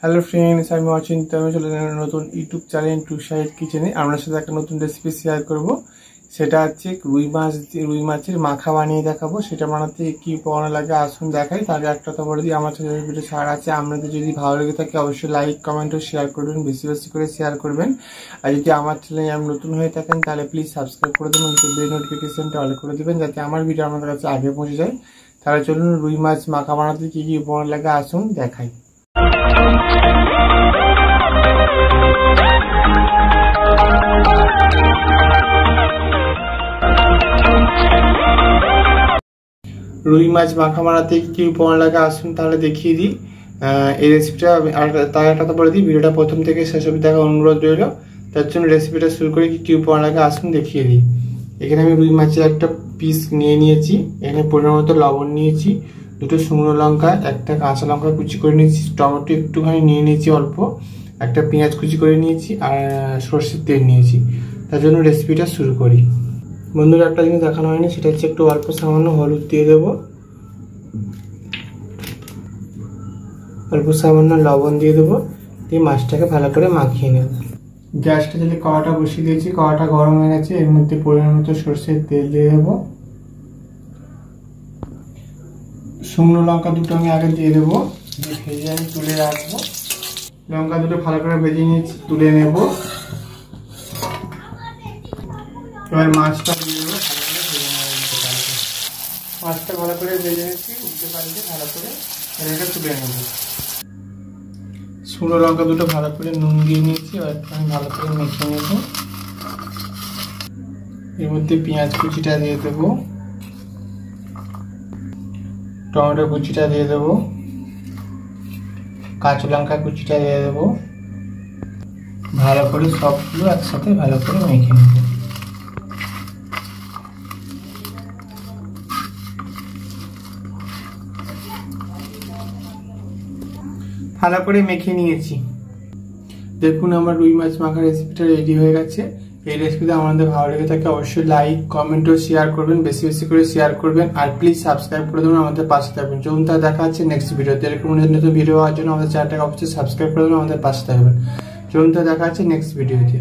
Hello friends, আমি অচিন্তা। আমি চলে গেলাম নতুন ইউটিউব চ্যানেল টু সাইড কিচেনে। আপনার সাথে একটা নতুন রেসিপি শেয়ার করব। সেটা হচ্ছে রুই মাছের মাখা বানিয়ে দেখাবো। সেটা বানাতে কি উপকরণ লাগে আসুন দেখাই। তার একটা তো বলে দিই, আমার চ্যানেলের ভিডিও ছাড় আছে। আপনাদের যদি ভালো লেগে থাকে অবশ্যই লাইক কমেন্ট ও শেয়ার করবেন, বেশি বেশি করে শেয়ার করবেন। আর যদি আমার চ্যানেলে আমি নতুন হয়ে থাকেন তাহলে প্লিজ সাবস্ক্রাইব করে দেবেন, বেল নোটিফিকেশনটা অল করে দেবেন যাতে আমার ভিডিও আপনাদের কাছে আগে পৌঁছে যায়। তাহলে চলুন রুই মাছ মাখা বানাতে কি কি উপকরণ লাগে আসুন দেখাই। রুই মাছ মাখা বানাতে কি উপকরণ লাগে আসুন তাহলে দেখিয়ে দিই। এই রেসিপিটা তার একটা তো বলে দিই, ভিডিওটা প্রথম থেকে শেষ অবধি দেখার অনুরোধ রইল। তার জন্য রেসিপিটা শুরু করে কি উপকরণ লাগে আসুন দেখিয়ে দিই। এখানে আমি রুই মাছের একটা পিস নিয়ে নিয়েছি। এখানে পরিমাণ মতো লবণ নিয়েছি, দুটো শুকনো লঙ্কা, একটা কাঁচা লঙ্কা কুচি করে নিয়েছি, টমেটো একটুখানি নিয়ে নিয়েছি অল্প, একটা পেঁয়াজ কুচি করে নিয়েছি আর সর্ষের তেল নিয়েছি। তার জন্য রেসিপিটা শুরু করি। বন্ধুরা, একটা জিনিস দেখানো হয়নি, সেটা হচ্ছে একটু অল্প সামান্য হলুদ দিয়ে দেবো, অল্প সামান্য লবণ দিয়ে দেবো, দিয়ে মাছটাকে ভালো করে মাখিয়ে নেব। গ্যাসটা যদি কড়াটা বসিয়ে দিয়েছি, কড়াটা গরম হয়ে গেছে। এর মধ্যে পরিমাণ মতো সর্ষের তেল দিয়ে দেবো। শুকনো লঙ্কা দুটো আমি আগে দিয়ে দেবো, দিয়ে ভেজে আমি তুলে রাখবো। লঙ্কা দুটো ভালো করে ভেজে নিয়েছি, তুলে নেব। এবার মাছটা দিয়ে দেবো, মাছটা ভালো করে ভেজে নিচ্ছি, উল্টে পাল্টে ভালো করে এটা তুলে নেব। শুকনো লঙ্কা দুটো ভালো করে নুন দিয়ে নিয়েছি, এবার আমি ভালো করে মেখে নেব। এর মধ্যে পেঁয়াজ কুচিটা দিয়ে দেবো, টমেটো কুচিটা দিয়ে দেবো, কাঁচা লঙ্কা কুচিটা দিয়ে দেবো। ভালো করে সবগুলো একসাথে ভালো করে মেখে নেব। ভালো করে মেখে নিয়েছি। দেখুন আমার রুই মাছ মাখা রেসিপিটা রেডি হয়ে গেছে। এই রেসিপিটা আমাদের ভালো লেগে থাকে অবশ্যই লাইক কমেন্ট ও শেয়ার করবেন, বেশি বেশি করে শেয়ার করবেন। আর প্লিজ সাবস্ক্রাইব করে দেবেন, আমাদের পাশে থাকবেন। চলুন তাহলে দেখা হচ্ছে নেক্সট ভিডিওতে। এরকম নতুন ভিডিও হওয়ার জন্য আমাদের চ্যানেলটাকে অবশ্যই সাবস্ক্রাইব করে দেবেন, আমাদের পাশে থাকবেন। চলুন তাহলে দেখা হচ্ছে নেক্সট ভিডিওতে।